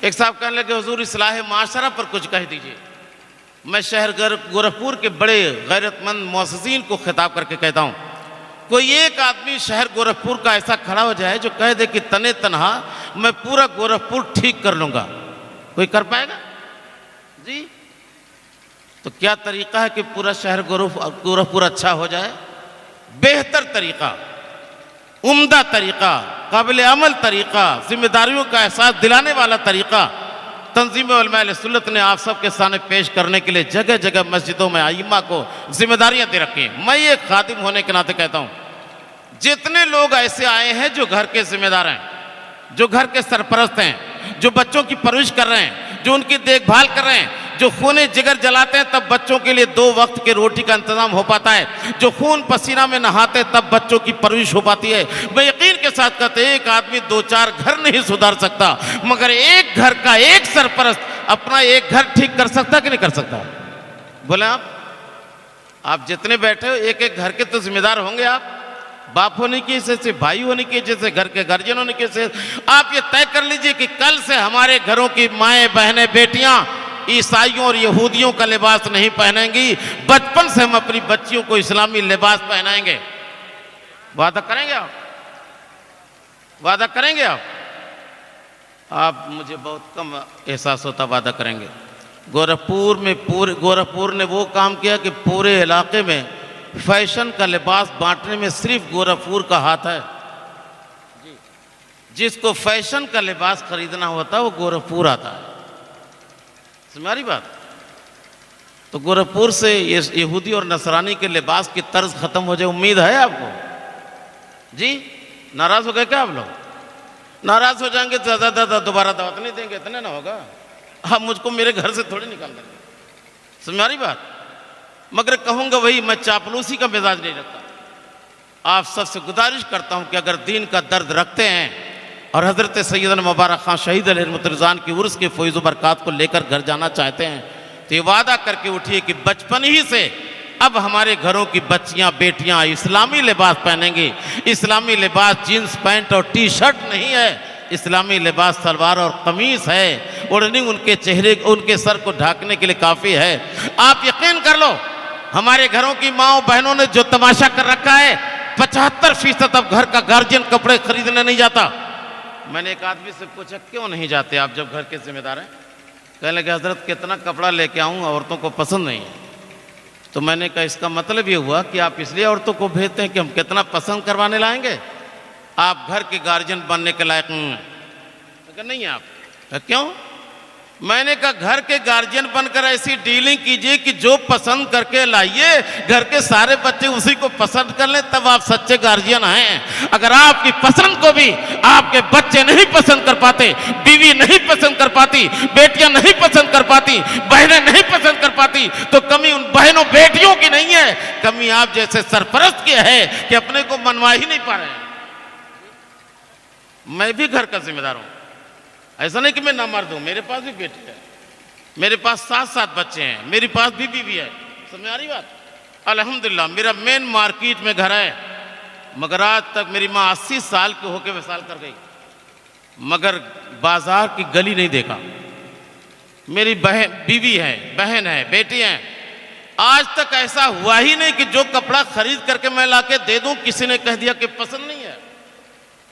एक साहब कहने लगे हुजूर इस्लाह माशरा पर कुछ कह दीजिए। मैं शहर गोरखपुर के बड़े गैरतमंद मुअस्सिसीन को खिताब करके कहता हूँ, कोई एक आदमी शहर गोरखपुर का ऐसा खड़ा हो जाए जो कह दे कि तने तनहा मैं पूरा गोरखपुर ठीक कर लूँगा, कोई कर पाएगा जी? तो क्या तरीका है कि पूरा शहर गोरखपुर अच्छा हो जाए? बेहतर तरीका, उम्दा तरीका, काबिल अमल तरीका, जिम्मेदारियों का एहसास दिलाने वाला तरीका तंजीम उलमा अहले सुन्नत ने आप सबके सामने पेश करने के लिए जगह जगह मस्जिदों में आइम्मा को जिम्मेदारियां दे रखी हैं। मैं ये खादिम होने के नाते कहता हूँ, जितने लोग ऐसे आए हैं जो घर के जिम्मेदार हैं, जो घर के सरपरस्त हैं, जो बच्चों की परवरिश कर रहे हैं, जो उनकी देखभाल कर रहे हैं, जो खूने जिगर जलाते हैं तब बच्चों के लिए 2 वक्त के रोटी का इंतजाम हो पाता है, जो खून पसीना में नहाते तब बच्चों की परवरिश हो पाती है। मैं यकीन के साथ कहते हैं, एक आदमी 2-4 घर नहीं सुधार सकता, मगर एक घर का एक सरपरस्त अपना एक घर ठीक कर सकता कि नहीं कर सकता? बोले आप जितने बैठे हो एक एक घर के तो जिम्मेदार होंगे आप, बाप होने की हैसियत से, भाई होने की हैसियत से, घर के गार्जियन होने की हैसियत से। आप ये तय कर लीजिए कि कल से हमारे घरों की माएँ बहनें बेटियां ईसाइयों और यहूदियों का लिबास नहीं पहनेंगी, बचपन से हम अपनी बच्चियों को इस्लामी लिबास पहनाएंगे। वादा करेंगे आप? वादा करेंगे आप? आप मुझे बहुत कम एहसास होता वादा करेंगे। गोरखपुर ने वो काम किया कि पूरे इलाके में फैशन का लिबास बांटने में सिर्फ गोरखपुर का हाथ है। जिसको फैशन का लिबास खरीदना होता है वो गोरखपुर आता है। तुम्हारी बात तो गोरखपुर से ये यहूदी और नसरानी के लिबास की तर्ज खत्म हो जाए, उम्मीद है आपको जी? नाराज हो गए क्या आप लोग? नाराज हो जाएंगे तो ज़्यादा दोबारा दावत नहीं देंगे, इतने ना होगा। आप मुझको मेरे घर से थोड़ी निकाल देंगे, तुम्हारी बात। मगर कहूँगा वही, मैं चापलूसी का मिजाज नहीं रखता। आप सबसे गुजारिश करता हूँ कि अगर दीन का दर्द रखते हैं और हज़रत सैयदना मुबारक खां शहीद अलैहिर्रहमतुर्रिज़वान की उर्स के फैज़ व बरक़ात को लेकर घर जाना चाहते हैं तो ये वादा करके उठिए कि बचपन ही से अब हमारे घरों की बच्चियां बेटियां इस्लामी लिबास पहनेंगी। इस्लामी लिबास जीन्स पैंट और टी शर्ट नहीं है, इस्लामी लिबास सलवार और कमीज है। ओढ़नी उनके चेहरे उनके सर को ढांकने के लिए काफ़ी है। आप यकीन कर लो, हमारे घरों की माओ बहनों ने जो तमाशा कर रखा है, 75% अब घर का गार्जियन कपड़े खरीदने नहीं जाता। मैंने एक आदमी से पूछा, क्यों नहीं जाते आप जब घर के जिम्मेदार हैं? कहने लगे हजरत कितना कपड़ा लेके आऊँ, औरतों को पसंद नहीं है। तो मैंने कहा इसका मतलब ये हुआ कि आप इसलिए औरतों को भेजते हैं कि हम कितना पसंद करवाने लाएंगे, आप घर के गार्जियन बनने के लायक नहीं है आप। क्यों? मैंने कहा घर के गार्जियन बनकर ऐसी डीलिंग कीजिए कि जो पसंद करके लाइए, घर के सारे बच्चे उसी को पसंद कर लें, तब आप सच्चे गार्जियन हैं। अगर आपकी पसंद को भी आपके बच्चे नहीं पसंद कर पाते, बीवी नहीं पसंद कर पाती, बेटियां नहीं पसंद कर पाती, बहनें नहीं पसंद कर पाती, तो कमी उन बहनों बेटियों की नहीं है, कमी आप जैसे सरपरस्त की है कि अपने को मनवा ही नहीं पा रहे हैं। मैं भी घर का जिम्मेदार हूं, ऐसा नहीं कि मैं ना मर्द हूं, मेरे पास भी बेटी है, मेरे पास 7 बच्चे हैं, मेरे पास भी बीवी है। समझ आ रही बात? अल्हम्दुलिल्लाह मेरा मेन मार्केट में घर है, मगर आज तक मेरी माँ 80 साल की होकर विसाल कर गई, मगर बाजार की गली नहीं देखा। मेरी बीवी है, बहन है, बेटी है, आज तक ऐसा हुआ ही नहीं कि जो कपड़ा खरीद करके मैं लाके दे दूं किसी ने कह दिया कि पसंद नहीं है।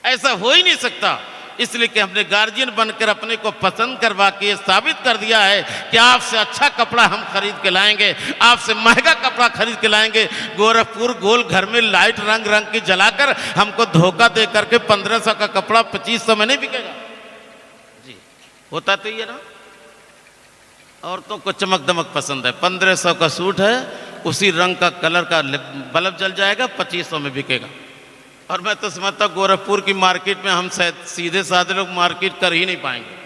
ऐसा हो ही नहीं सकता, इसलिए कि हमने गार्जियन बनकर अपने को पसंद करवा के साबित कर दिया है कि आपसे अच्छा कपड़ा हम खरीद के लाएंगे, आपसे महंगा कपड़ा खरीद के लाएंगे। गोरखपुर गोल घर में लाइट रंग रंग की जलाकर हमको धोखा दे करके 1500 का कपड़ा 2500 में नहीं बिकेगा जी। होता तो ये ना, औरतों को चमक दमक पसंद है, 1500 का सूट है, उसी रंग का कलर का बल्ब जल जाएगा, 2500 में बिकेगा। और मैं तो समझता गोरखपुर की मार्केट में हम सीधे साधे लोग मार्केट कर ही नहीं पाएंगे।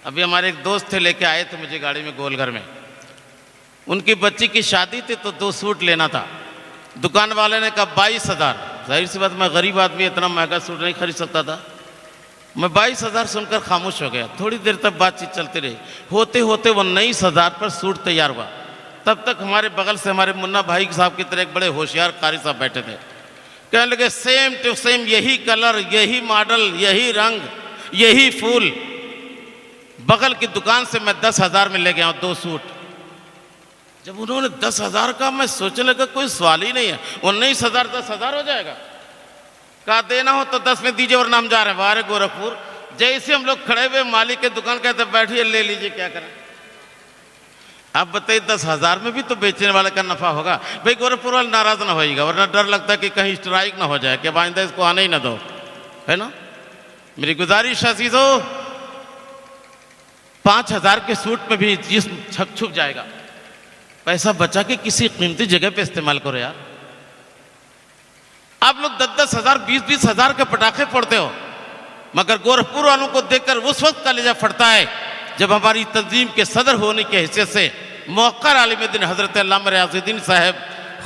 अभी हमारे एक दोस्त थे, लेके आए थे मुझे गाड़ी में गोलघर में, उनकी बच्ची की शादी थी तो 2 सूट लेना था। दुकान वाले ने कहा 22,000। जाहिर सी बात, मैं गरीब आदमी इतना महंगा सूट नहीं खरीद सकता था। मैं 22,000 सुनकर खामोश हो गया। थोड़ी देर तक बातचीत चलती रही, होते होते वो 29,000 पर सूट तैयार हुआ। तब तक हमारे बगल से हमारे मुन्ना भाई साहब की तरह एक बड़े होशियार कारी साहब बैठे थे। कहने लगे सेम टू सेम, यही कलर, यही मॉडल, यही रंग, यही फूल। बगल की दुकान से मैं 10,000 में ले गया हूं 2 सूट। जब उन्होंने 10,000 का, मैं सोचने लगा कोई सवाल ही नहीं है, 19,000 10,000 हो जाएगा। कहा देना हो तो 10 में दीजिए वरना हम जा रहे हैं बाहर गोरखपुर। जैसे हम लोग खड़े हुए मालिक के दुकान कहते बैठिए ले लीजिए, क्या करें। आप बताइए 10,000 में भी तो बेचने वाले का नफा होगा। भाई गोरखपुर वाले नाराज ना होइएगा, वरना डर लगता है कि कहीं स्ट्राइक ना हो जाए कि आइंदा इसको आने ही ना दो, है ना। मेरी गुजारिश अजीजो, 5,000 के सूट में भी जिस्म छप छुप जाएगा। पैसा बचा के किसी कीमती जगह पे इस्तेमाल करो यार। आप लोग 10,000 20,000 के पटाखे फोड़ते हो, मगर गोरखपुर वालों को देखकर उस वक्त कलेजा फटता है जब हमारी तंजीम के सदर होने के हैसियत से मौक़र आलिम दीन हज़रत अल्लामा रियाज़ुद्दीन साहब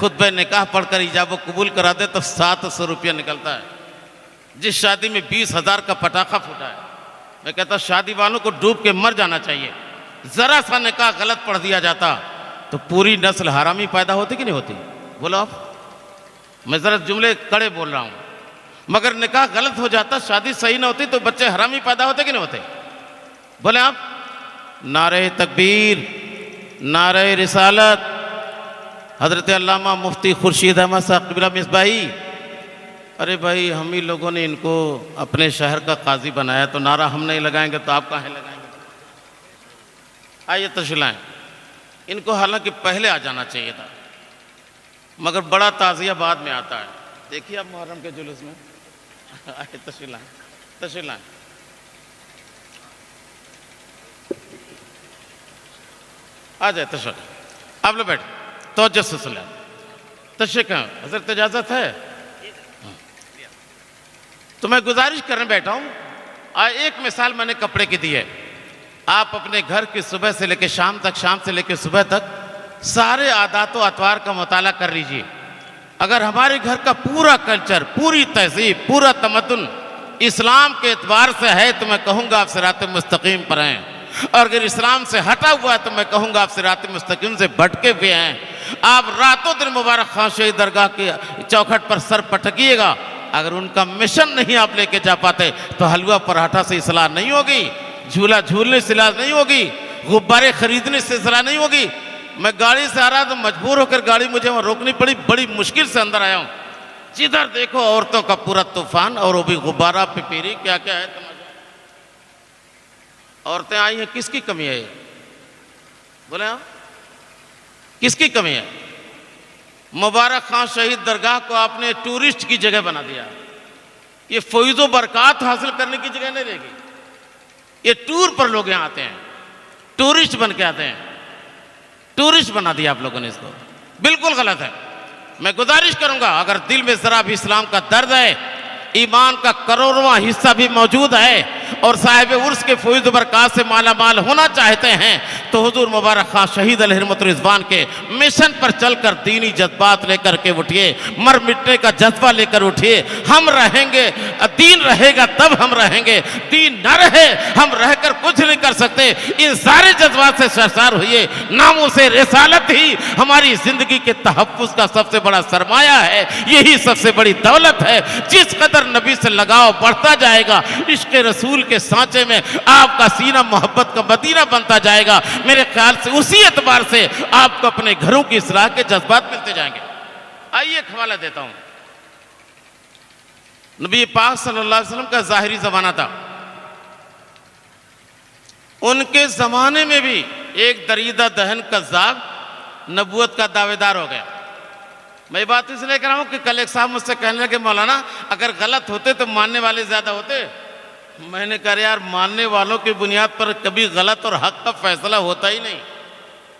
खुतबा निकाह पढ़कर इजाब कबूल करा दे तो 700 रुपया निकलता है। जिस शादी में 20,000 का पटाखा फूटा है, मैं कहता शादी वालों को डूब के मर जाना चाहिए। ज़रा सा निकाह गलत पढ़ दिया जाता तो पूरी नस्ल हरामी पैदा होती कि नहीं होती? बोलो आप। मैं ज़रा जुमले कड़े बोल रहा हूँ, मगर निकाह गलत हो जाता, शादी सही ना होती तो बच्चे हरामी पैदा होते कि नहीं होते? बोले आप। नारे तकबीर, नारे रिसालत। हज़रत अल्लामा मुफ्ती खुर्शीद अहमद साहब क़िबला मिसबाही, अरे भाई हम ही लोगों ने इनको अपने शहर का काजी बनाया, तो नारा हम नहीं लगाएंगे तो आप कहाँ लगाएंगे? आइए तशलाएँ इनको, हालांकि पहले आ जाना चाहिए था, मगर बड़ा ताज़िया बाद में आता है। देखिए आप मुहर्रम के जुलूस में। आइए तशलाएँ तशलाएँ। आ जाए तशरीफ, आप लोग बैठे तवज्जो से सुन लें। तशरीफ कहाँ हज़रत इजाज़त है? तो मैं गुजारिश करने बैठा हूँ। एक मिसाल मैंने कपड़े की दी है। आप अपने घर की सुबह से लेकर शाम तक, शाम से लेकर सुबह तक सारे आदात व अतवार का मुताला कर लीजिए। अगर हमारे घर का पूरा कल्चर, पूरी तहजीब, पूरा तमद्दुन इस्लाम के एतबार से है तो मैं कहूँगा आप सिरात मुस्तकीम पर हैं, और अगर इस्लाम से हटा हुआ है तो मैं कहूँगा आप सिरात मुस्तकीम से भटके हुए हैं। आप रातों दिन मुबारक खां शहीद दरगाह के चौखट पर सर पटकिएगा। अगर उनका मिशन नहीं आप लेके जा पाते तो हलवा पराठा से इस्लाह नहीं होगी, झूला झूलने से इस्लाह नहीं होगी, गुब्बारे खरीदने से इस्लाह नहीं होगी। मैं गाड़ी से आ रहा तो मजबूर होकर गाड़ी मुझे वहाँ रोकनी पड़ी, बड़ी मुश्किल से अंदर आया हूँ। जिधर देखो औरतों का पूरा तूफान, और वो भी गुब्बारा पिपीरी क्या क्या है तमाशा। औरतें आई हैं, किसकी कमी है? बोले आप, किसकी कमी है? मुबारक खां शहीद दरगाह को आपने टूरिस्ट की जगह बना दिया। ये फैज़ो बरक़ात हासिल करने की जगह नहीं रहेगी। ये टूर पर लोग यहाँ आते हैं, टूरिस्ट बन के आते हैं। टूरिस्ट बना दिया आप लोगों ने इसको, बिल्कुल गलत है। मैं गुजारिश करूंगा, अगर दिल में जरा भी इस्लाम का दर्द है, ईमान का करोड़वां हिस्सा भी मौजूद है, और साहिब उर्स के फैज़ बरक़ात से माला माल होना चाहते हैं, तो हुजूर मुबारक खां शहीद अलैहिर्रहमत रिज़वान के मिशन पर चलकर दीनी जज्बात लेकर के उठिए, मर मिटने का जज्बा लेकर उठिए। हम रहेंगे, दीन रहेगा तब हम रहेंगे, दीन न रहे हम रहकर कुछ नहीं कर सकते। इन सारे जज्बात से सरसार हुई। नामों से रिसालत ही हमारी जिंदगी के तहफ़्फ़ुज़ का सबसे बड़ा सरमाया है, यही सबसे बड़ी दौलत है। जिस कदर नबी से लगाव बढ़ता जाएगा, इश्क़ रसूल के सांचे में आपका सीना मोहब्बत का मदीना बनता जाएगा। मेरे ख्याल से उसी एतबार से आपको अपने घरों की इस्लाह के जज्बात मिलते जाएंगे। आइए एक हवाला देता हूं। नबी पाक सल्लल्लाहु अलैहि वसल्लम का ज़ाहिरी ज़माना था। उनके ज़माने में भी एक दरीदा दहन कज़्ज़ाब नबूवत का दावेदार हो गया। मैं बात इसलिए कह रहा हूं कि कल एक साहब मुझसे कहने लगे, मौलाना अगर गलत होते तो मानने वाले ज़्यादा होते। मैंने कहा यार, मानने वालों की बुनियाद पर कभी गलत और हक का फैसला होता ही नहीं।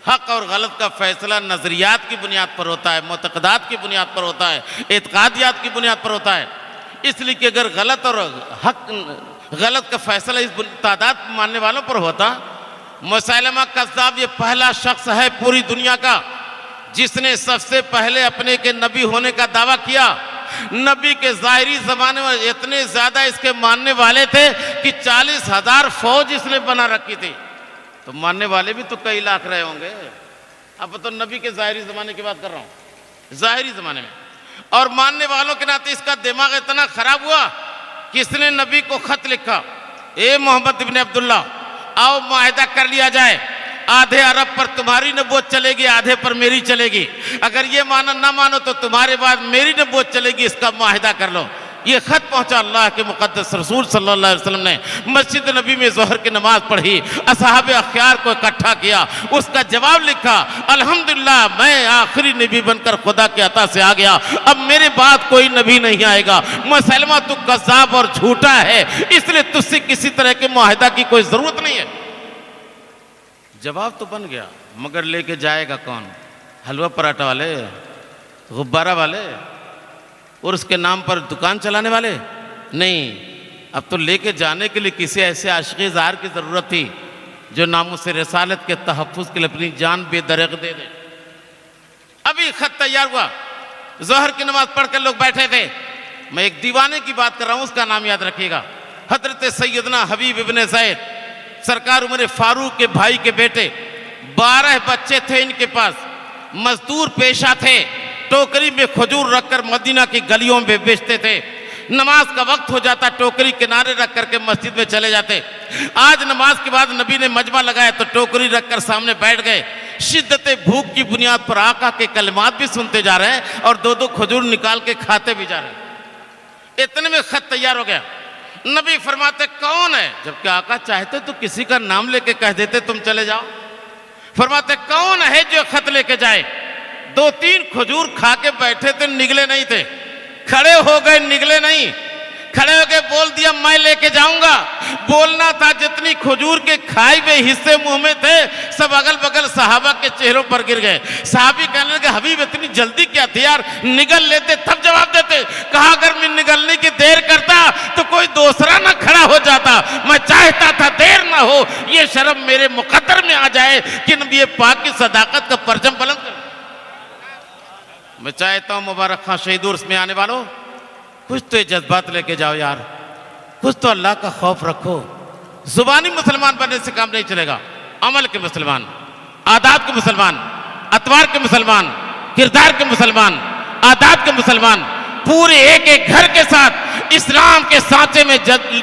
हक और गलत का फैसला नज़रियात की बुनियाद पर होता है, मुतक़दात की बुनियाद पर होता है, एतक़ादियात की बुनियाद पर होता है। इसलिए कि अगर गलत और हक, गलत का फैसला इस तादाद मानने वालों पर होता, मुसैलमा कज़्ज़ाब ये पहला शख्स है पूरी दुनिया का जिसने सबसे पहले अपने के नबी होने का दावा किया। नबी के ज़ाहिरी ज़माने में इतने ज़्यादा इसके मानने वाले थे कि 40,000 फौज इसने बना रखी थी। तो मानने वाले भी तो कई लाख रहे होंगे। अब तो नबी के ज़ाहिरी ज़माने की बात कर रहा हूँ, ज़ाहिरी ज़माने में। और मानने वालों के नाते इसका दिमाग इतना ख़राब हुआ कि इसने नबी को ख़त लिखा, ए मोहम्मद इब्न अब्दुल्ला, आओ मुआहदा कर लिया जाए, आधे अरब पर तुम्हारी नबूवत चलेगी, आधे पर मेरी चलेगी। अगर ये मानो ना मानो तो तुम्हारे बाद मेरी नबूवत चलेगी, इसका मुआहदा कर लो। ये खत पहुंचा अल्लाह के मुकद्दस रसूल सल्लल्लाहु अलैहि वसल्लम ने, मस्जिद नबी में ज़ोहर की नमाज पढ़ी, असहाब अख्यार को इकट्ठा किया, उसका जवाब लिखा, अल्हम्दुलिल्लाह मैं आखिरी नबी बनकर खुदा के अता से आ गया, अब मेरे बाद कोई नबी नहीं आएगा। मुसलमा तू कज़्ज़ाब और झूठा है, इसलिए तुझसे किसी तरह के मुआहदा की कोई जरूरत नहीं है। जवाब तो बन गया, मगर लेके जाएगा कौन? हलवा पराठा वाले, गुब्बारा वाले और उसके नाम पर दुकान चलाने वाले नहीं। अब तो लेके जाने के लिए किसी ऐसे आशिक़ ज़ाहिर की ज़रूरत थी जो नामुस रिसालत के तहफ़्फ़ुज़ के लिए अपनी जान बेदरग दे दे। अभी खत तैयार हुआ, ज़ोहर की नमाज पढ़कर लोग बैठे थे। मैं एक दीवाने की बात कर रहा हूँ, उसका नाम याद रखिएगा, हज़रत सैयदना हबीब इब्ने ज़ैद सरकार उमर फारूक के भाई के बेटे। 12 बच्चे थे इनके पास, मजदूर पेशा थे, टोकरी में खजूर रखकर मदीना की गलियों में बेचते थे। नमाज का वक्त हो जाता, टोकरी किनारे रख करके मस्जिद में चले जाते। आज नमाज के बाद नबी ने मजमा लगाया तो टोकरी रखकर सामने बैठ गए। शिद्दत भूख की बुनियाद पर आका के कलमात भी सुनते जा रहे हैं और 2-2 खजूर निकाल के खाते भी जा रहे हैं। इतने में खत तैयार हो गया। नबी फरमाते कौन है? जबकि आका चाहते तो किसी का नाम लेके कह देते तुम चले जाओ। फरमाते कौन है जो खत लेके जाए? 2-3 खजूर खा के बैठे थे, निगले नहीं थे, खड़े हो गए, निगले नहीं, खड़े हो गए, बोल दिया मैं लेके जाऊंगा। बोलना था, जितनी खजूर के खाए हुए हिस्से मुंह में थे सब अगल बगल सहाबा के चेहरों पर गिर गए। साहबी कहने लगे हबीब इतनी जल्दी क्या थी यार, निगल लेते तब जवाब देते। कहा अगर मैं निगलने की देर करता तो कोई दूसरा ना खड़ा हो जाता, मैं चाहता था देर ना हो, ये शर्म मेरे मुकद्दर में आ जाए कि नबी पाक की सदाकत का परचम बुलंद कर। मैं चाहता हूं मुबारक खां शहीद उर्स में आने वालों, कुछ तो ये जज्बात लेके जाओ यार, कुछ तो अल्लाह का खौफ रखो। जुबानी मुसलमान बनने से काम नहीं चलेगा, अमल के मुसलमान, आदाब के मुसलमान, अतवार के मुसलमान, किरदार के मुसलमान, आदाब के मुसलमान, पूरे एक एक घर के साथ इस्लाम के सांचे में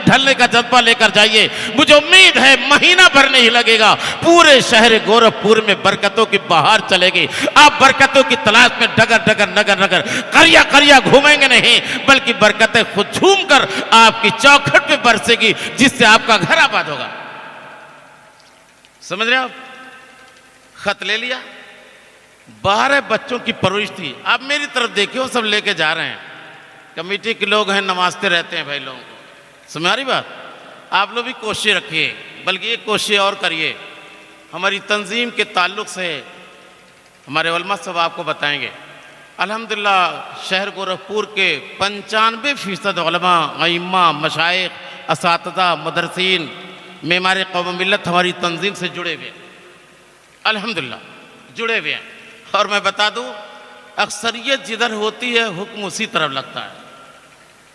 ढलने का जज्बा लेकर जाइए। मुझे उम्मीद है महीना भर नहीं लगेगा, पूरे शहर गोरखपुर में बरकतों की बहार चलेगी। आप बरकतों की तलाश में डगर डगर नगर नगर करिया करिया घूमेंगे नहीं, बल्कि बरकतें खुद झूम कर आपकी चौखट पे बरसेगी, जिससे आपका घर आबाद होगा। समझ रहे हो? आप खत ले लिया, 12 बच्चों की परवरिश थी। आप मेरी तरफ देखिए, वो सब लेके जा रहे हैं, कमेटी के लोग हैं, नमाजते रहते हैं भाई लोगों को। समझ आ रही बात? आप लोग भी कोशिश रखिए, बल्कि एक कोशिश और करिए। हमारी तंजीम के ताल्लुक से हमारे उलमा सब आपको बताएंगे। अल्हम्दुलिल्लाह शहर गोरखपुर के 95% उलमा, अइम्मा, मशाइख, असातिज़ा, मदरसीन, मेमार कौम मिल्लत हमारी तंजीम से जुड़े हुए हैं। अल्हम्दुलिल्लाह जुड़े हुए हैं। और मैं बता दूं, अक्सरियत जिधर होती है हुक्म उसी तरफ लगता है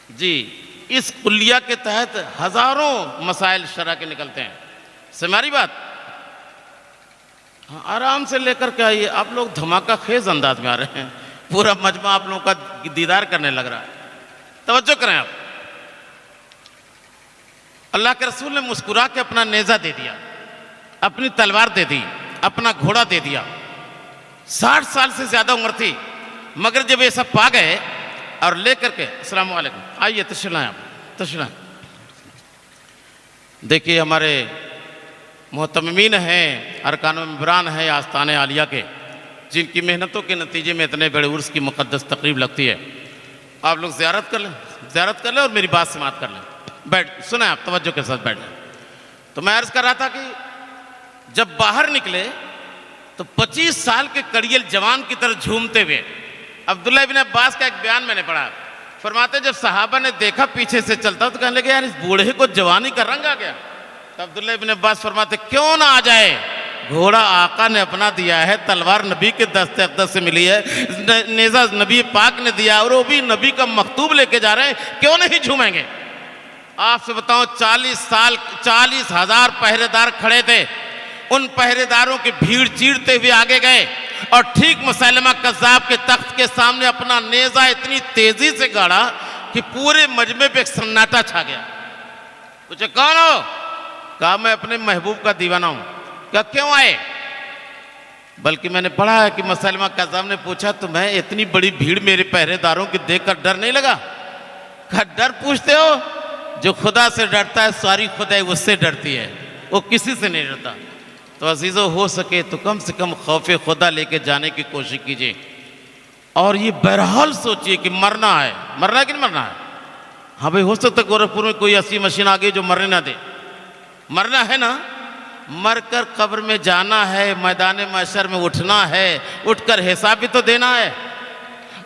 जी। इस कुल्लिया के तहत हजारों मसाइल शरा के निकलते हैं। हमारी बात हाँ, आराम से लेकर के आइए। आप लोग धमाका खेज अंदाज में आ रहे हैं, पूरा मजमा आप लोगों का दीदार करने लग रहा है। तवज्जो करें आप। अल्लाह के रसूल ने मुस्कुरा के अपना नेजा दे दिया, अपनी तलवार दे दी, अपना घोड़ा दे दिया। 60 साल से ज्यादा उम्र थी, मगर जब ये सब पा गए और लेकर के अस्सलाम वालेकुम, आइए तशरीफ लाएं, आप तशरीफ लाएं। देखिए हमारे मोहतमीन हैं, अरकान इमरान हैं आस्ताने आलिया के, जिनकी मेहनतों के नतीजे में इतने बड़े उर्स की मुक़द्दस तकरीब लगती है। आप लोग ज़ियारत कर लें, ज़ियारत कर लें और मेरी बात समाप्त कर लें। बैठ सुने आप, तवज्जो के साथ बैठ लें। तो मैं अर्ज़ कर रहा था कि जब बाहर निकले तो 25 साल के कड़ियल जवान की तरह झूमते हुए, अब्दुल्ला इब्न अब्बास का एक बयान मैंने पढ़ा, फरमाते जब सहाबा ने देखा पीछे से चलता तो कहने लगे यार इस बूढ़े को जवानी का रंग आ गया। तो अब्दुल्ला इब्न अब्बास फरमाते क्यों ना आ जाए, घोड़ा आका ने अपना दिया है, तलवार नबी के दस्ते अक़दस से मिली है, नेज़ा नबी पाक ने दिया और वो भी नबी का मकतूब लेके जा रहे हैं, क्यों नहीं झूमेंगे। आपसे बताऊं 40,000 पहरेदार खड़े थे, उन पहरेदारों की भीड़ चीरते हुए आगे गए और ठीक मुसैलमा कज़्ज़ाब के तख्त के सामने अपना नेज़ा इतनी तेजी से गाड़ा कि पूरे मजमे पे एक सन्नाटा छा गया। पूछे कौन हो? कहा मैं अपने महबूब का दीवाना हूं। क्या क्यों आए? बल्कि मैंने पढ़ा है कि मुसलमा कज़्ज़ाब ने पूछा तुम्हें इतनी बड़ी भीड़ मेरे पहरेदारों की देखकर डर नहीं लगा? कहा डर पूछते हो? जो खुदा से डरता है सारी खुदाई उससे डरती है, वो किसी से नहीं डरता। तो अजीज़ों हो सके तो कम से कम खौफ खुदा लेके जाने की कोशिश कीजिए। और ये बहरहाल सोचिए कि मरना है, मरना है कि नहीं मरना है? हाँ भाई, हो सकता है गोरखपुर में कोई ऐसी मशीन आ गई जो मरने ना दे। मरना है ना, मरकर कब्र में जाना है, मैदान महशर में उठना है, उठकर हिसाब भी तो देना है।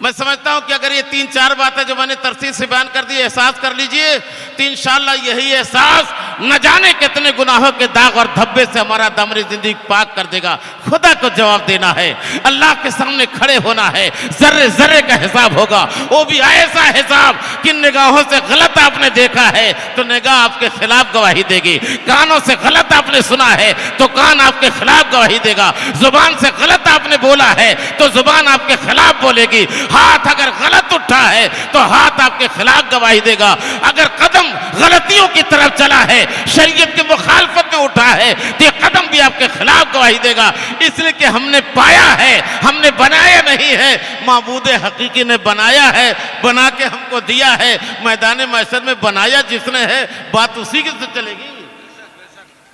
मैं समझता हूं कि अगर ये 3-4 बातें जो मैंने तरतीब से बयान कर दी एहसास कर लीजिए तो इंशाअल्लाह यही एहसास न जाने कितने गुनाहों के दाग और धब्बे से हमारा दामनी जिंदगी पाक कर देगा। खुदा को जवाब देना है, अल्लाह के सामने खड़े होना है, जर्रे जर्रे का हिसाब होगा, वो भी ऐसा हिसाब कि निगाहों से गलत आपने देखा है तो निगाह आपके खिलाफ गवाही देगी, कानों से गलत आपने सुना है तो कान आपके खिलाफ गवाही देगा, जुबान से गलत आपने बोला है तो जुबान आपके खिलाफ बोलेगी, हाथ अगर गलत उठा है तो हाथ आपके खिलाफ गवाही देगा, अगर कदम गलतियों की तरफ चला है, शरीयत की मुखालफत में उठा है तो ये कदम भी आपके खिलाफ गवाही देगा। इसलिए कि हमने पाया है, हमने बनाया नहीं है, माबूद हकीकी ने बनाया है, बना के हमको दिया है। मैदान महशर में बनाया जिसने है, बात उसी की से चलेगी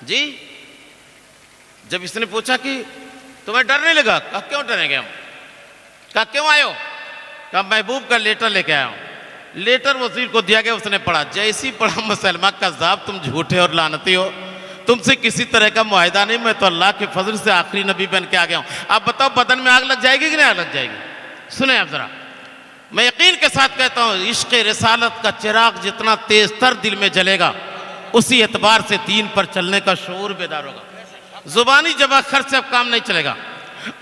जी। जब इसने पूछा कि तुम्हें डर नहीं लगा? कहा क्यों डरेंगे हम? कहा क्यों आयो? कहा महबूब का लेटर लेके आया हूं। लेटर वजीर को दिया गया, उसने पढ़ा, जैसी पढ़ा मुसलमान कज़्ज़ाब तुम झूठे और लानती हो, तुमसे किसी तरह का मुआहिदा नहीं, मैं तो अल्लाह के फजल से आखिरी नबी बन के आ गया हूं। आप बताओ बदन में आग लग जाएगी कि नहीं आग लग जाएगी? सुने आप जरा, मैं यकीन के साथ कहता हूं इश्क़ रिसालत का चिराग जितना तेज तर दिल में जलेगा उसी एतबार से दीन पर चलने का शऊर बेदार होगा। जुबानी जवाखर से अब काम नहीं चलेगा।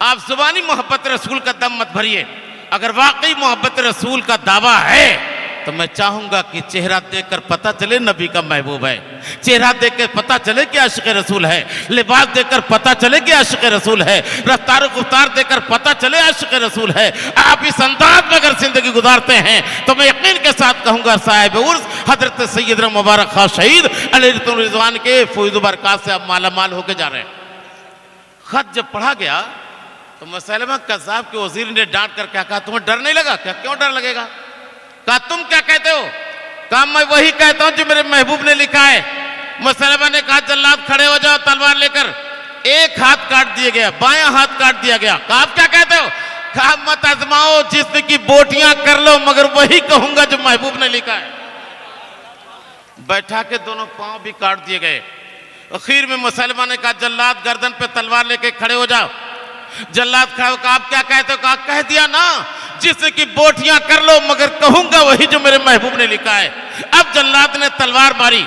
आप जुबानी मोहब्बत रसूल का दम मत भरिए। अगर वाकई मोहब्बत रसूल का दावा है तो मैं चाहूंगा कि चेहरा देखकर पता चले नबी का महबूब है, चेहरा देखकर पता चले कि आशिक़ रसूल है, लिबास देखकर पता चले कि आशिक़ रसूल है, रफ्तार गुफ्तार देखकर पता चले आशिक़ रसूल है। आप इस अंदाज में अगर जिंदगी गुजारते हैं तो मैं यकीन के साथ कहूंगा साहिब उर्स हजरत सैयदना मुबारक खां शहीद अलैहि रिज़वान के फैज़ बरक़ात से आप माला माल होकर जा रहे हैं। खत जब पढ़ा गया तो मुसलमा कज़्ज़ाब के वजीर ने डांट कर क्या कहा, तुम्हें डर नहीं लगा? क्या क्यों डर लगेगा? कहा तुम क्या कहते हो? कहा मैं वही कहता हूं जो मेरे महबूब ने लिखा है। मुसलमा ने कहा जल्लाद खड़े हो जाओ तलवार लेकर। एक हाथ काट दिया गया, बायां हाथ काट दिया गया। कहा आप क्या कहते हो? कहा मत आजमाओ, जिस्म की बोटियां कर लो मगर वही कहूंगा जो महबूब ने लिखा है। बैठा के दोनों पांव भी काट दिए गए। आखिर में मुसलमान ने कहा जल्लाद गर्दन पे तलवार लेके खड़े हो जाओ। जल्लाद खड़ा होकर आप क्या कहते हो? कहा कह दिया ना, जिससे कि बोटियां कर लो मगर कहूंगा वही जो मेरे महबूब ने लिखा है। अब जल्लाद ने तलवार मारी,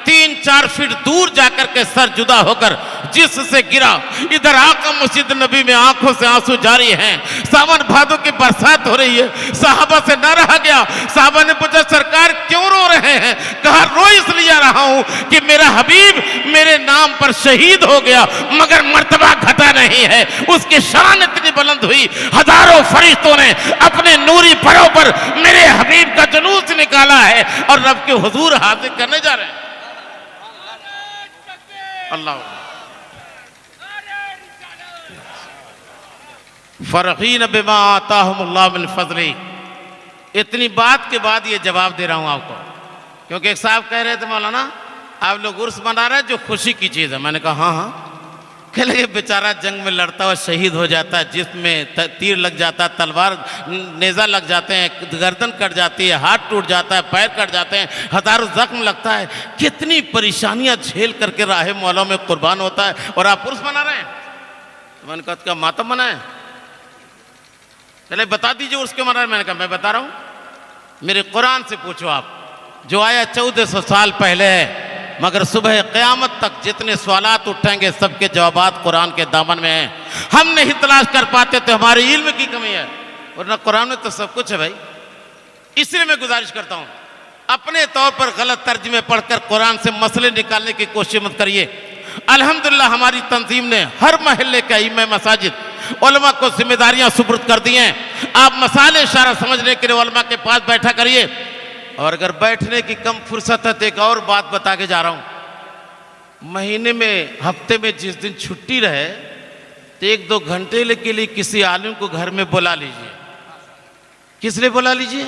3-4 फीट दूर जाकर के सर जुदा होकर जिससे गिरा। इधर आका मस्जिद नबी में आंखों से आंसू जारी हैं। सावन भादों की बरसात हो रही है। साहबा से न रहा गया। साहबा ने पूछा सरकार क्यों रो रहे हैं? कहा रो इसलिए रहा हूं कि मेरा हबीब मेरे नाम पर शहीद हो गया मगर मर्तबा घटा नहीं है। उसकी शान इतनी बुलंद हुई, हजारों फरिश्तों ने अपने नूरी परों पर मेरे हबीब का जुलूस निकाला है और रब के हुजूर हाजिर करने जा रहे हैं। अल्लाह फरहीन बिमा आताहुमुल्लाह मिन फज़ली। इतनी बात के बाद ये जवाब दे रहा हूं आपको, क्योंकि एक साहब कह रहे थे मौलाना आप लोग उर्स मना रहे हैं जो खुशी की चीज़ है। मैंने कहा हाँ हाँ। कह लगे बेचारा जंग में लड़ता हुआ शहीद हो जाता है, जिसमें तीर लग जाता है, तलवार नेज़ा लग जाते हैं, गर्दन कट जाती है, हाथ टूट जाता है, पैर कट जाते हैं, हजारों जख्म लगता है, कितनी परेशानियां झेल करके राहे मौला में कुर्बान होता है और आप उर्स मना रहे हैं। तो मैंने कहा क्या मातम मनाए? चले बता दीजिए उर्स क्यों मना रहे? मैंने कहा मैं बता रहा हूँ, मेरे कुरान से पूछो आप, जो आया 1400 साल पहले है, मगर सुबह क़यामत तक जितने सवालात उठेंगे सबके जवाबात कुरान के दामन में हैं। हम नहीं तलाश कर पाते तो हमारे इल्म की कमी है, वरना कुरान में तो सब कुछ है भाई। इसलिए मैं गुजारिश करता हूँ अपने तौर पर गलत तर्जुमे पढ़कर कुरान से मसले निकालने की कोशिश मत करिए। अल्हम्दुलिल्लाह हमारी तंजीम ने हर महल्ले के इमाम मसाजिद उलमा को जिम्मेदारियां सुपुर्द कर दी हैं। आप मसाले इशारा समझने के लिए उलमा के पास बैठा करिए। और अगर बैठने की कम फुर्सत है तो एक और बात बता के जा रहा हूं। महीने में हफ्ते में जिस दिन छुट्टी रहे तो 1-2 घंटे के लिए किसी आलिम को घर में बुला लीजिए। किस लिए बुला लीजिए?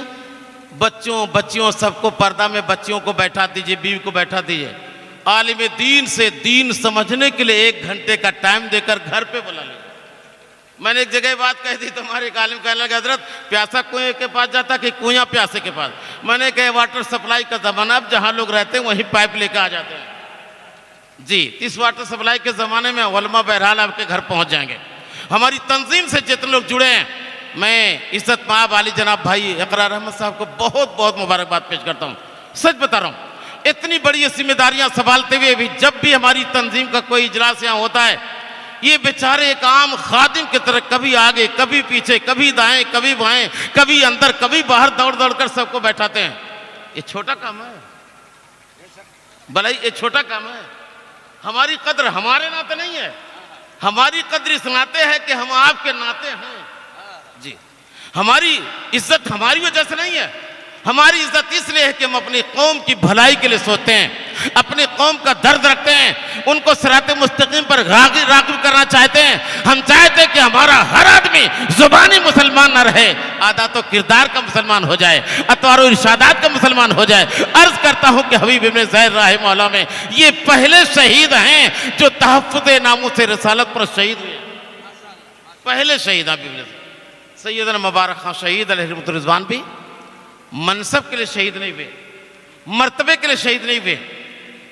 बच्चों बच्चियों सबको पर्दा में बच्चियों को बैठा दीजिए, बीवी को बैठा दीजिए। आलिम दीन से दीन समझने के लिए 1 घंटे का टाइम देकर घर पे बुला लीजिए। मैंने एक जगह बात कही थी, तुम्हारे एक आलिम कहने लगे, हजरत प्यासा कुएं के पास जाता कि कुआं प्यासे के पास? मैंने कहा वाटर सप्लाई का जमाना, अब जहां लोग रहते हैं वहीं पाइप लेकर आ जाते हैं जी। इस वाटर सप्लाई के ज़माने में उलमा बहरहाल आपके घर पहुंच जाएंगे। हमारी तंजीम से जितने लोग जुड़े हैं, मैं इज्जत माब वाली जनाब भाई इकरार अहमद साहब को बहुत बहुत मुबारकबाद पेश करता हूँ। सच बता रहा हूँ, इतनी बड़ी जिम्मेदारियां संभालते हुए भी जब भी हमारी तंजीम का कोई इजलास यहाँ होता है, ये बेचारे एक आम खादिम की तरह कभी आगे कभी पीछे, कभी दाएं कभी बाएं, कभी अंदर कभी बाहर दौड़ दौड़ कर सबको बैठाते हैं। ये छोटा काम है भलाई, ये छोटा काम है। हमारी कद्र हमारे नाते नहीं है, हमारी कद्र इस नाते है कि हम आपके नाते हैं जी। हमारी इज्जत हमारी वजह से नहीं है, हमारी इज्जत इसलिए है कि हम अपनी कौम की भलाई के लिए सोचते हैं, अपनी कौम का दर्द रखते हैं, उनको सिराते मुस्तकीम पर राग़िब करना चाहते हैं। हम चाहते हैं कि हमारा हर आदमी जुबानी मुसलमान न रहे, आदत और किरदार का मुसलमान हो जाए, अतवार और इरशादात का मुसलमान हो जाए। अर्ज करता हूं कि हबीब इब्न ज़ैद रहमहुल्लाह में ये पहले शहीद हैं जो तहफ़्फ़ुज़ नामूस रिसालत पर शहीद हुए। पहले शहीद हबीब सैयदना मुबारक खान शहीद अलैहि रिज़वान भी मनसब के लिए शहीद नहीं हुए, मर्तबे के लिए शहीद नहीं हुए,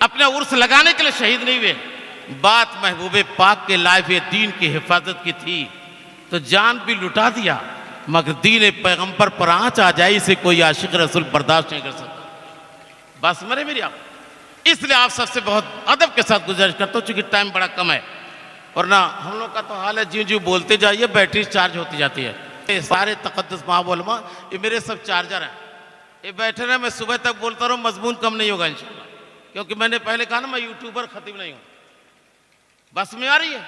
अपना उर्स लगाने के लिए शहीद नहीं हुए। बात महबूबे पाक के लाइफ दीन की हिफाजत की थी तो जान भी लुटा दिया, मगर दीन पैगंबर पर आँच आ जाए इसे कोई आशिक रसूल बर्दाश्त नहीं कर सकता। बस मरे मेरी आप, इसलिए आप सबसे बहुत अदब के साथ गुजारिश करता हूँ, चूंकि टाइम बड़ा कम है, और ना हम लोग का तो हाल है ज्यों ज्यों बोलते जाइए बैटरी चार्ज होती जाती है। ये सारे तक़द्दुस माब उलमा ये मेरे सब चार्जर हैं, ये बैठे रहे, मैं सुबह तक बोलता रहूँ, मजमून कम नहीं होगा इंशाल्लाह, क्योंकि मैंने पहले कहा ना मैं यूट्यूबर खतीब नहीं हूँ। बस में आ रही है।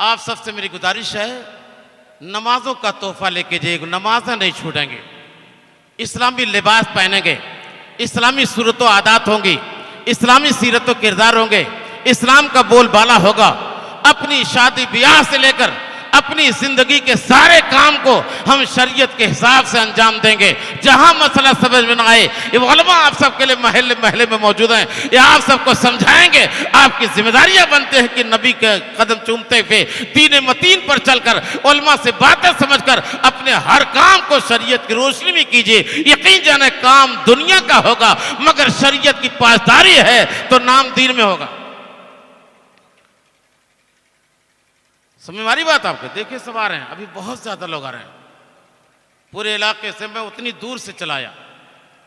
आप सबसे मेरी गुजारिश है, नमाजों का तोहफा लेके जाइए, नमाजें नहीं छूटेंगे, इस्लामी लिबास पहनेंगे, इस्लामी सूरत आदात होंगी, इस्लामी सीरत व किरदार होंगे, इस्लाम का बोलबाला होगा। अपनी शादी ब्याह से लेकर अपनी जिंदगी के सारे काम को हम शरीयत के हिसाब से अंजाम देंगे। जहां मसला समझ में ना आए, ये उलमा आप सबके लिए महल्ले महल्ले में मौजूद हैं, ये आप सबको समझाएंगे। आपकी जिम्मेदारियां बनते हैं कि नबी के कदम चूमते हुए दीन मतीन पर चलकर उलमा से बातें समझकर अपने हर काम को शरीयत की रोशनी में कीजिए। यकीन जाने काम दुनिया का होगा, मगर शरीयत की पासदारी है तो नाम दीन में होगा। समझ मारी बात आपके? देखिए सब आ रहे हैं, अभी बहुत ज्यादा लोग आ रहे हैं, पूरे इलाके से मैं उतनी दूर से चलाया।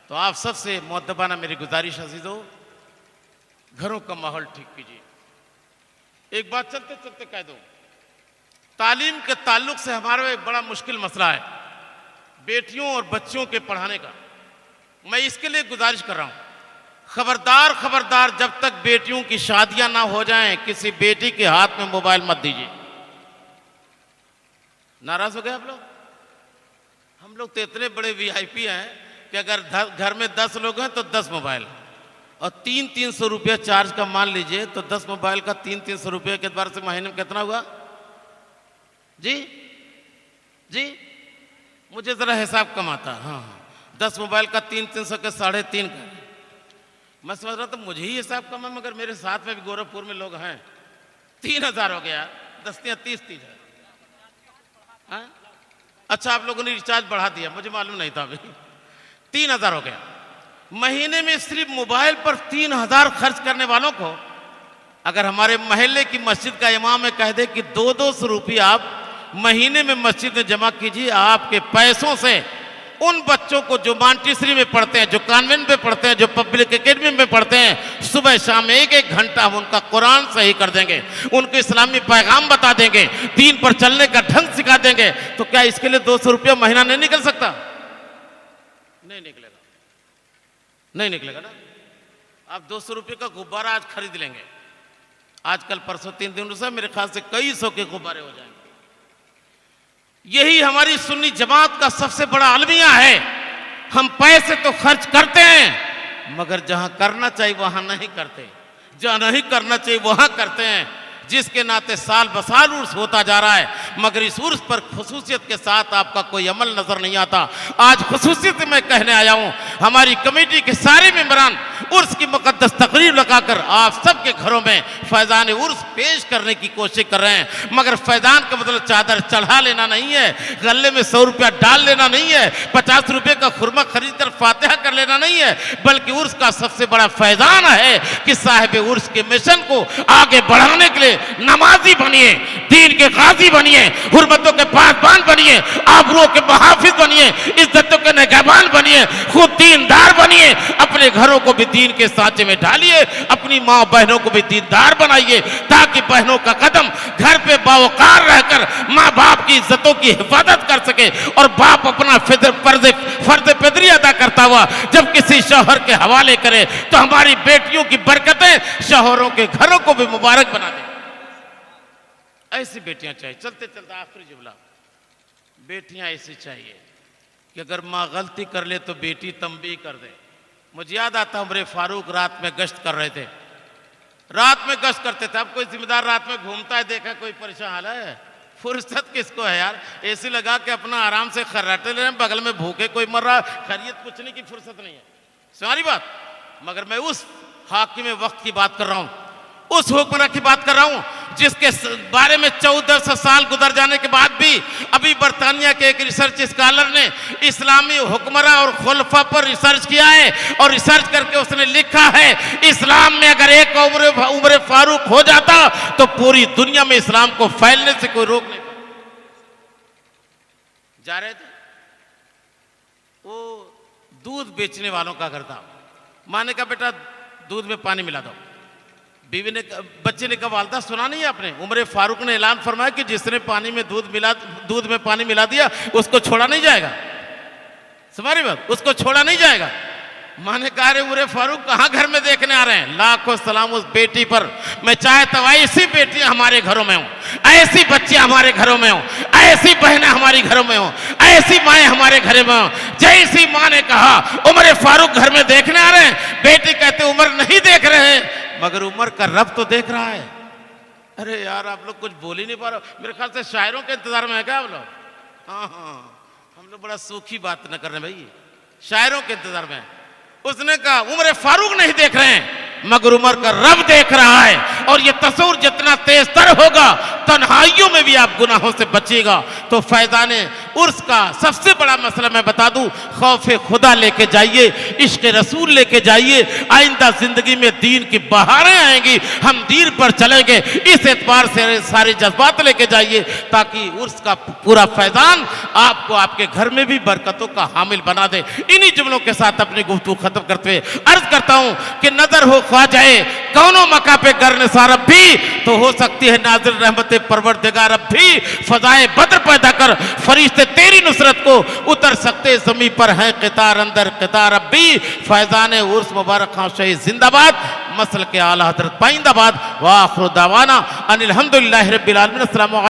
तो आप सबसे मुअद्दबाना मेरी गुजारिश अजीजों, घरों का माहौल ठीक कीजिए। एक बात चलते चलते कह दो, तालीम के ताल्लुक से हमारा एक बड़ा मुश्किल मसला है बेटियों और बच्चियों के पढ़ाने का। मैं इसके लिए गुजारिश कर रहा हूं, खबरदार खबरदार, जब तक बेटियों की शादियां ना हो जाएं किसी बेटी के हाथ में मोबाइल मत दीजिए। नाराज हो गए आप लोग? हम लोग तो इतने बड़े वीआईपी हैं कि अगर घर में 10 लोग हैं तो 10 मोबाइल, और 300-300 रुपया चार्ज का मान लीजिए, तो 10 मोबाइल का 300-300 रुपये के द्वारा से महीने में कितना हुआ जी? जी मुझे जरा हिसाब कम आता। हाँ 10 मोबाइल का 300 के 3.5 का, मैं समझ रहा था मुझे ही हिसाब कम है, मगर मेरे साथ में भी गोरखपुर में लोग हैं। 3000 हो गया, 10-30 है। हाँ? अच्छा आप लोगों ने रिचार्ज बढ़ा दिया, मुझे मालूम नहीं था अभी। 3000 हो गया महीने में। सिर्फ मोबाइल पर 3000 खर्च करने वालों को अगर हमारे मोहल्ले की मस्जिद का इमाम कह दे कि 200 रुपया आप महीने में मस्जिद में जमा कीजिए, आपके पैसों से उन बच्चों को जो मॉन्टेसरी में पढ़ते हैं, जो कॉन्वेंट में पढ़ते हैं, जो पब्लिक एकेडमी में पढ़ते हैं, सुबह शाम 1-1 घंटा हम उनका कुरान सही कर देंगे, उनको इस्लामी पैगाम बता देंगे, दीन पर चलने का ढंग सिखा देंगे, तो क्या इसके लिए 200 रुपया महीना नहीं निकल सकता? नहीं निकलेगा, नहीं निकलेगा ना। आप 200 रुपये का गुब्बारा आज खरीद लेंगे, आजकल परसों 3 दिन से मेरे ख्याल से कई सौ के गुब्बारे हो जाएंगे। यही हमारी सुन्नी जमात का सबसे बड़ा अलमिया है। हम पैसे तो खर्च करते हैं, मगर जहां करना चाहिए वहां नहीं करते। जहाँ नहीं करना चाहिए वहाँ करते हैं, जिसके नाते साल बसाल उर्स होता जा रहा है, मगर इस उर्स पर खुसूसियत के साथ आपका कोई अमल नजर नहीं आता। आज खुसूसियत में कहने आया हूँ, हमारी कमेटी के सारे मेंबरान उर्स की मुकद्दस तकरीर लगाकर आप सबके घरों में फैजान उर्स पेश करने की कोशिश कर रहे हैं, मगर फैजान का मतलब चादर चढ़ा लेना नहीं है, गले में 100 रुपया डाल लेना नहीं है, 50 रुपये का खुरमा खरीद कर फातिहा कर लेना नहीं है, बल्कि उर्स का सबसे बड़ा फैजान है कि साहिब उर्स के मिशन को आगे बढ़ाने के लिए नमाजी बनिए, दीन के गाजी बनिए, हुर्मतों के पासबान बनिए, आबरूओं के मुहाफिज बनिए, इज्जतों के निगहबान बनिए, खुद दीनदार बनिए, अपने घरों को भी दीन के सांचे में ढालिए, अपनी माँ बहनों को भी दीनदार बनाइए, ताकि बहनों का कदम घर पे बावकार रहकर माँ बाप की इज्जतों की हिफाजत कर सके, और बाप अपना फर्ज पिदरी अदा करता हुआ जब किसी शौहर के हवाले करे तो हमारी बेटियों की बरकतें शौहरों के घरों को भी मुबारक बना दे। ऐसी बेटियां चाहिए। चलते चलते आखिरी जुमला, बेटियां ऐसी चाहिए कि अगर माँ गलती कर ले तो बेटी तंबीह कर दे। मुझे याद आता उमर फारूक रात में गश्त कर रहे थे, रात में गश्त करते थे। अब कोई जिम्मेदार रात में घूमता है, देखा कोई परेशान हाल है, फुर्सत किसको है यार, एसी लगा के अपना आराम से खर्राटे ले रहे हैं, बगल में भूखे कोई मर रहा, खैरियत पूछने की फुर्सत नहीं है। सारी बात, मगर मैं उस हाकिम वक्त की बात कर रहा हूं, उस हुक्मरान की बात कर रहा हूं जिसके बारे में 1400 साल गुजर जाने के बाद भी अभी बर्तानिया के एक रिसर्च स्कॉलर ने इस्लामी हुक्मरान और खुलफा पर रिसर्च किया है, और रिसर्च करके उसने लिखा है इस्लाम में अगर एक उम्र फारूक हो जाता तो पूरी दुनिया में इस्लाम को फैलने से कोई रोक नहीं पाता। जा रहे थे, वो दूध बेचने वालों का घर था, माँ ने कहा बेटा दूध में पानी मिला दो, बीवी ने बच्चे ने कहा वालदा सुना नहीं है आपने, उमर फारूक ने ऐलान फरमाया कि जिसने दूध में पानी मिला दिया उसको छोड़ा नहीं जाएगा। तुम्हारी बात, उसको छोड़ा नहीं जाएगा। माँ ने कहा उमर फारूक कहाँ घर में देखने आ रहे हैं, लाखों सलाम उस बेटी पर। मैं चाहता हूँ ऐसी बेटियां हमारे घरों में हो, ऐसी बच्चियां हमारे घरों में हो, ऐसी बहनें हमारे घरों में हो, ऐसी माएँ हमारे घर में हो। जैसी माँ ने कहा उमर फारूक घर में देखने आ रहे हैं, बेटी कहते उमर नहीं देख रहे हैं, मगर उमर का रब तो देख रहा है। अरे यार आप लोग कुछ बोल ही नहीं पा रहे, मेरे ख्याल से शायरों के इंतजार में है क्या आप लोग? हाँ, हम लोग बड़ा सूखी बात न कर रहे भाई, शायरों के इंतजार में। उसने कहा उमर फारूक नहीं देख रहे हैं, मगर उमर का रब देख रहा है, और ये तस्वुर जितना तेज तर होगा तन्हाइयों में भी आप गुनाहों से बचेगा। तो फैजाने उर्स का सबसे बड़ा मसला मैं बता दूं, खौफ खुदा लेके जाइए, इश्क रसूल लेके जाइए, आइंदा जिंदगी में दीन की बहारें आएंगी, हम दीन पर चलेंगे, इस एतबार से सारे जज्बात लेके जाइए, ताकि उर्स का पूरा फैजान आपको आपके घर में भी बरकतों का हामिल बना दे। इन्हीं जुमलों के साथ अपनी गुफ्तगू खत्म करते हुए अर्ज करता हूं कि नजर हो खा जाए कौनों मका पे करने सारब भी, तो हो सकती है नाज़िर रहमत परवरदिगार अब भी फजाए बद्र पैदा कर फरिश्ते तेरी नुसरत को उतर सकते ज़मीं पर हैं क़ितार अंदर क़ितार अब भी। फैज़ान उर्स मुबारक खां शहीद जिंदाबाद, मसल के आला हज़रत पाइंदाबाद। व आखिर दावाना अनिल हम्दुलिल्लाहि रब्बिल आलमीन। अस्सलामु